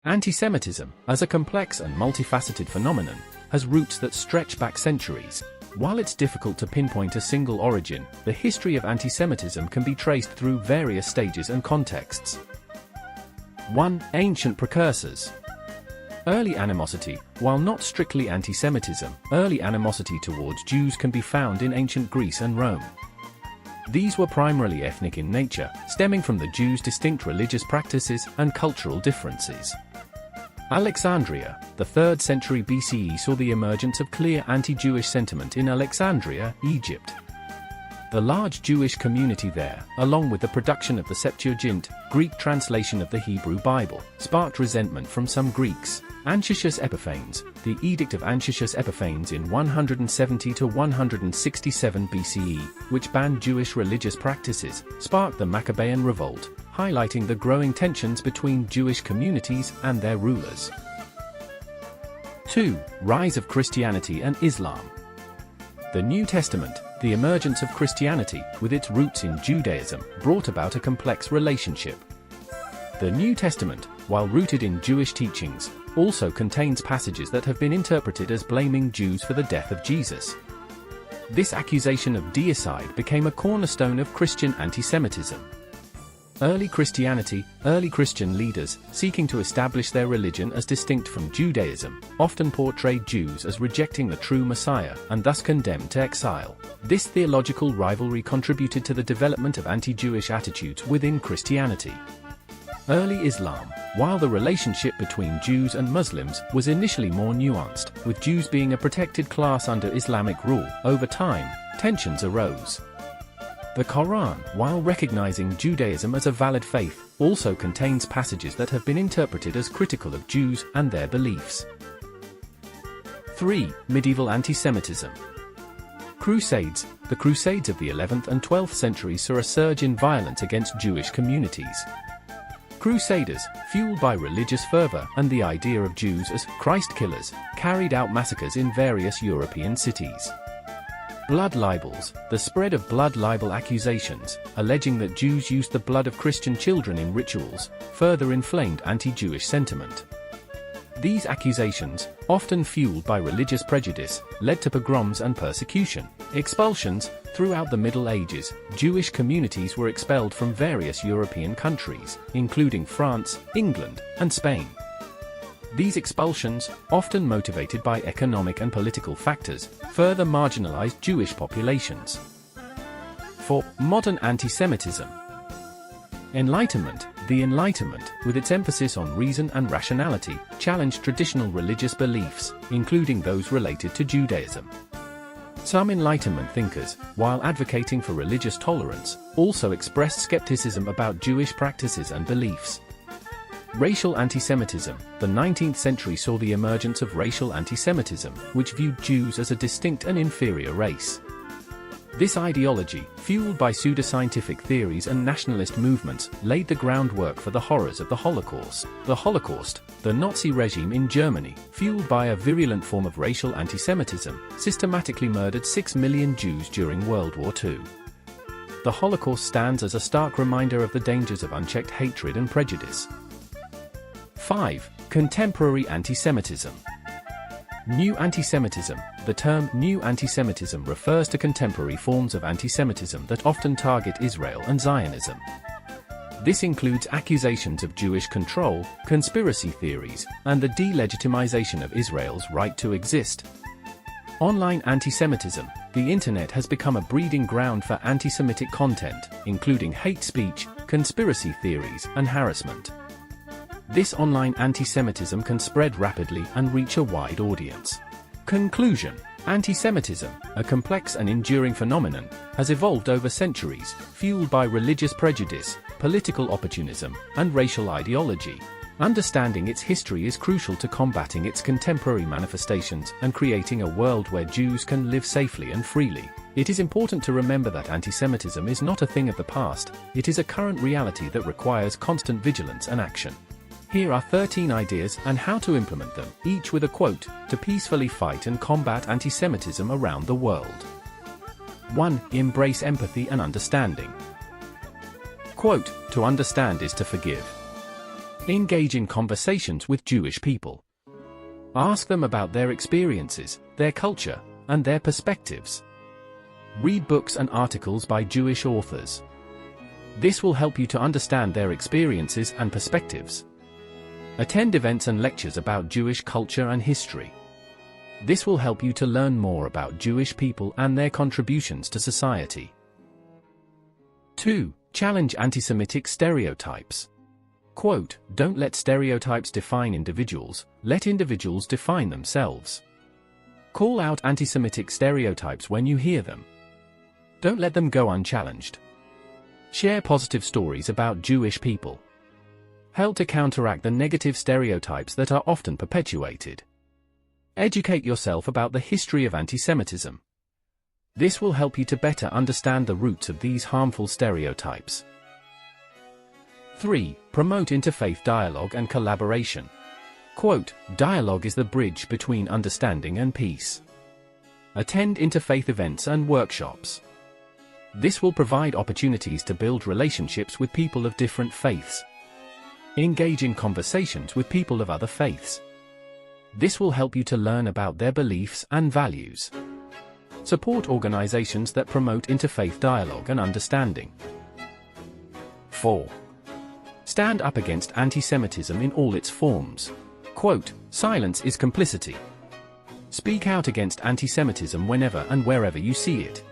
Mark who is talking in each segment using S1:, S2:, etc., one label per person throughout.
S1: Antisemitism, as a complex and multifaceted phenomenon, has roots that stretch back centuries. While it's difficult to pinpoint a single origin, the history of antisemitism can be traced through various stages and contexts. 1. Ancient precursors. Early animosity. While not strictly antisemitism, early animosity towards Jews can be found in ancient Greece and Rome. These were primarily ethnic in nature, stemming from the Jews' distinct religious practices and cultural differences. Alexandria, the 3rd century BCE saw the emergence of clear anti-Jewish sentiment in Alexandria, Egypt. The large Jewish community there, along with the production of the Septuagint, Greek translation of the Hebrew Bible, sparked resentment from some Greeks. Antiochus Epiphanes, the Edict of Antiochus Epiphanes in 170 to 167 BCE, which banned Jewish religious practices, sparked the Maccabean Revolt, highlighting the growing tensions between Jewish communities and their rulers. 2. Rise of Christianity and Islam. The New Testament, the emergence of Christianity, with its roots in Judaism, brought about a complex relationship. The New Testament, while rooted in Jewish teachings, also contains passages that have been interpreted as blaming Jews for the death of Jesus. This accusation of deicide became a cornerstone of Christian antisemitism. Early Christianity, early Christian leaders, seeking to establish their religion as distinct from Judaism, often portrayed Jews as rejecting the true Messiah and thus condemned to exile. This theological rivalry contributed to the development of anti-Jewish attitudes within Christianity. Early Islam. While the relationship between Jews and Muslims was initially more nuanced, with Jews being a protected class under Islamic rule, over time, tensions arose. The Quran, while recognizing Judaism as a valid faith, also contains passages that have been interpreted as critical of Jews and their beliefs. 3. Medieval antisemitism. Crusades. The Crusades of the 11th and 12th centuries saw a surge in violence against Jewish communities. Crusaders, fueled by religious fervor and the idea of Jews as Christ killers, carried out massacres in various European cities. Blood libels. The spread of blood libel accusations, alleging that Jews used the blood of Christian children in rituals, further inflamed anti-Jewish sentiment. These accusations, often fueled by religious prejudice, led to pogroms and persecution. Expulsions. Throughout the Middle Ages, Jewish communities were expelled from various European countries, including France, England, and Spain. These expulsions, often motivated by economic and political factors, further marginalized Jewish populations. 4. Modern antisemitism. Enlightenment. The Enlightenment, with its emphasis on reason and rationality, challenged traditional religious beliefs, including those related to Judaism. Some Enlightenment thinkers, while advocating for religious tolerance, also expressed skepticism about Jewish practices and beliefs. Racial antisemitism. The 19th century saw the emergence of racial antisemitism, which viewed Jews as a distinct and inferior race. This ideology, fueled by pseudoscientific theories and nationalist movements, laid the groundwork for the horrors of the Holocaust. The Holocaust, the Nazi regime in Germany, fueled by a virulent form of racial antisemitism, systematically murdered 6 million Jews during World War II. The Holocaust stands as a stark reminder of the dangers of unchecked hatred and prejudice. 5. Contemporary antisemitism. New antisemitism. The term New Antisemitism refers to contemporary forms of antisemitism that often target Israel and Zionism. This includes accusations of Jewish control, conspiracy theories, and the delegitimization of Israel's right to exist. Online antisemitism. The internet has become a breeding ground for anti-Semitic content, including hate speech, conspiracy theories, and harassment. This online antisemitism can spread rapidly and reach a wide audience. Conclusion. Antisemitism, a complex and enduring phenomenon, has evolved over centuries, fueled by religious prejudice, political opportunism, and racial ideology. Understanding its history is crucial to combating its contemporary manifestations and creating a world where Jews can live safely and freely. It is important to remember that antisemitism is not a thing of the past, it is a current reality that requires constant vigilance and action. Here are 13 ideas on how to implement them, each with a quote, to peacefully fight and combat antisemitism around the world. 1. Embrace empathy and understanding. Quote, to understand is to forgive. Engage in conversations with Jewish people. Ask them about their experiences, their culture, and their perspectives. Read books and articles by Jewish authors. This will help you to understand their experiences and perspectives. Attend events and lectures about Jewish culture and history. This will help you to learn more about Jewish people and their contributions to society. 2. Challenge anti-Semitic stereotypes. Quote, "Don't let stereotypes define individuals, let individuals define themselves." Call out anti-Semitic stereotypes when you hear them. Don't let them go unchallenged. Share positive stories about Jewish people. Help to counteract the negative stereotypes that are often perpetuated. Educate yourself about the history of antisemitism. This will help you to better understand the roots of these harmful stereotypes. 3. Promote interfaith dialogue and collaboration. Quote, "Dialogue is the bridge between understanding and peace." Attend interfaith events and workshops. This will provide opportunities to build relationships with people of different faiths. Engage in conversations with people of other faiths. This will help you to learn about their beliefs and values. Support organizations that promote interfaith dialogue and understanding. 4. Stand up against anti-Semitism in all its forms. Quote, "Silence is complicity." Speak out against anti-Semitism whenever and wherever you see it.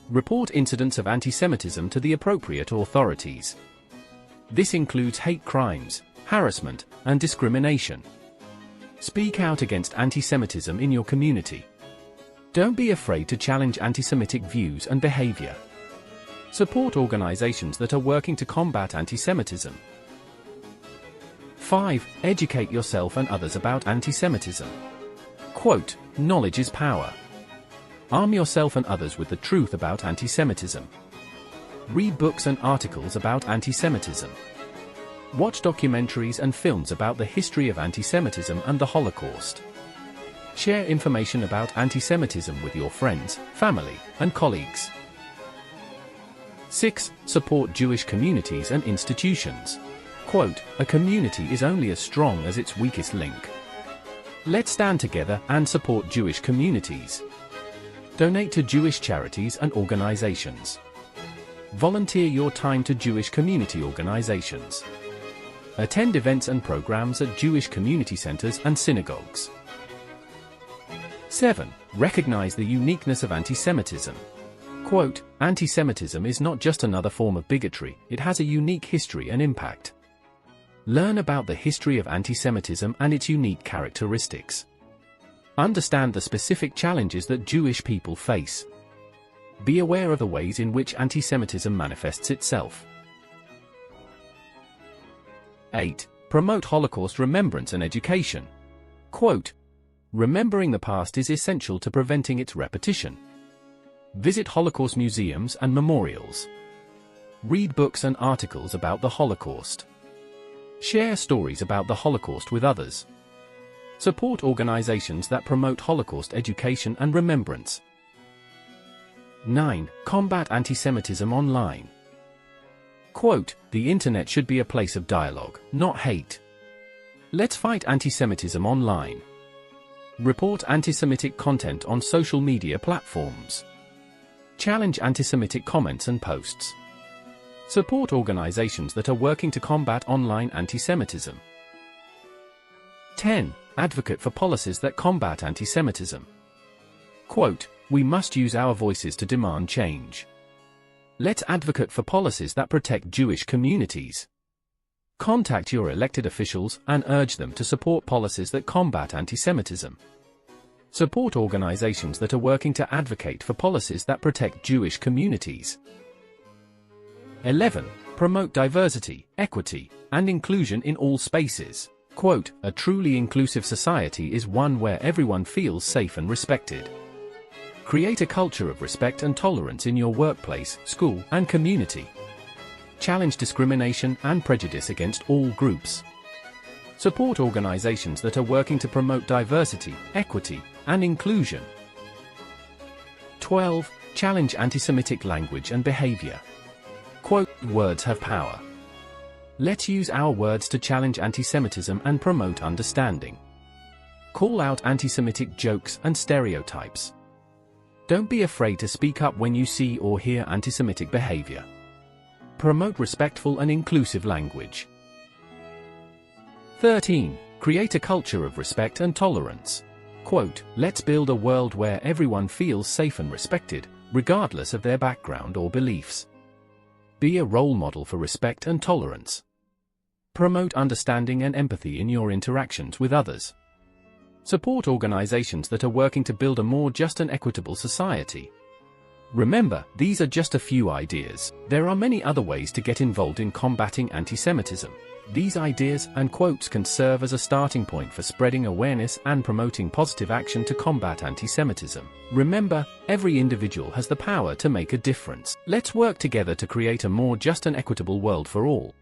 S1: Report incidents of anti-Semitism to the appropriate authorities. This includes hate crimes, harassment, and discrimination. Speak out against anti-Semitism in your community. Don't be afraid to challenge anti-Semitic views and behavior. Support organizations that are working to combat anti-Semitism. 5. Educate yourself and others about anti-Semitism. Quote, "Knowledge is power." Arm yourself and others with the truth about anti-Semitism. Read books and articles about anti-Semitism. Watch documentaries and films about the history of anti-Semitism and the Holocaust. Share information about anti-Semitism with your friends, family, and colleagues. 6. Support Jewish communities and institutions. Quote, "A community is only as strong as its weakest link." Let's stand together and support Jewish communities. Donate to Jewish charities and organizations. Volunteer your time to Jewish community organizations. Attend events and programs at Jewish community centers and synagogues. 7. Recognize the uniqueness of anti-Semitism. Quote, "Anti-Semitism is not just another form of bigotry, it has a unique history and impact." Learn about the history of anti-Semitism and its unique characteristics. Understand the specific challenges that Jewish people face. Be aware of the ways in which anti-Semitism manifests itself. 8. Promote Holocaust remembrance and education. Quote, "Remembering the past is essential to preventing its repetition." Visit Holocaust museums and memorials. Read books and articles about the Holocaust. Share stories about the Holocaust with others. Support organizations that promote Holocaust education and remembrance. 9. Combat anti-Semitism online. Quote, "The internet should be a place of dialogue, not hate." Let's fight anti-Semitism online. Report anti-Semitic content on social media platforms. Challenge anti-Semitic comments and posts. Support organizations that are working to combat online anti-Semitism. 10. Advocate for policies that combat anti-Semitism. Quote, "We must use our voices to demand change." Let's advocate for policies that protect Jewish communities. Contact your elected officials and urge them to support policies that combat anti-Semitism. Support organizations that are working to advocate for policies that protect Jewish communities. 11. Promote diversity, equity, and inclusion in all spaces. Quote, "A truly inclusive society is one where everyone feels safe and respected." Create a culture of respect and tolerance in your workplace, school, and community. Challenge discrimination and prejudice against all groups. Support organizations that are working to promote diversity, equity, and inclusion. 12. Challenge anti-Semitic language and behavior. Quote, "Words have power." Let's use our words to challenge antisemitism and promote understanding. Call out anti-Semitic jokes and stereotypes. Don't be afraid to speak up when you see or hear anti-Semitic behavior. Promote respectful and inclusive language. 13. Create a culture of respect and tolerance. Quote, let's build a world where everyone feels safe and respected, regardless of their background or beliefs. Be a role model for respect and tolerance. Promote understanding and empathy in your interactions with others. Support organizations that are working to build a more just and equitable society. Remember, these are just a few ideas. There are many other ways to get involved in combating anti-Semitism. These ideas and quotes can serve as a starting point for spreading awareness and promoting positive action to combat anti-Semitism. Remember, every individual has the power to make a difference. Let's work together to create a more just and equitable world for all.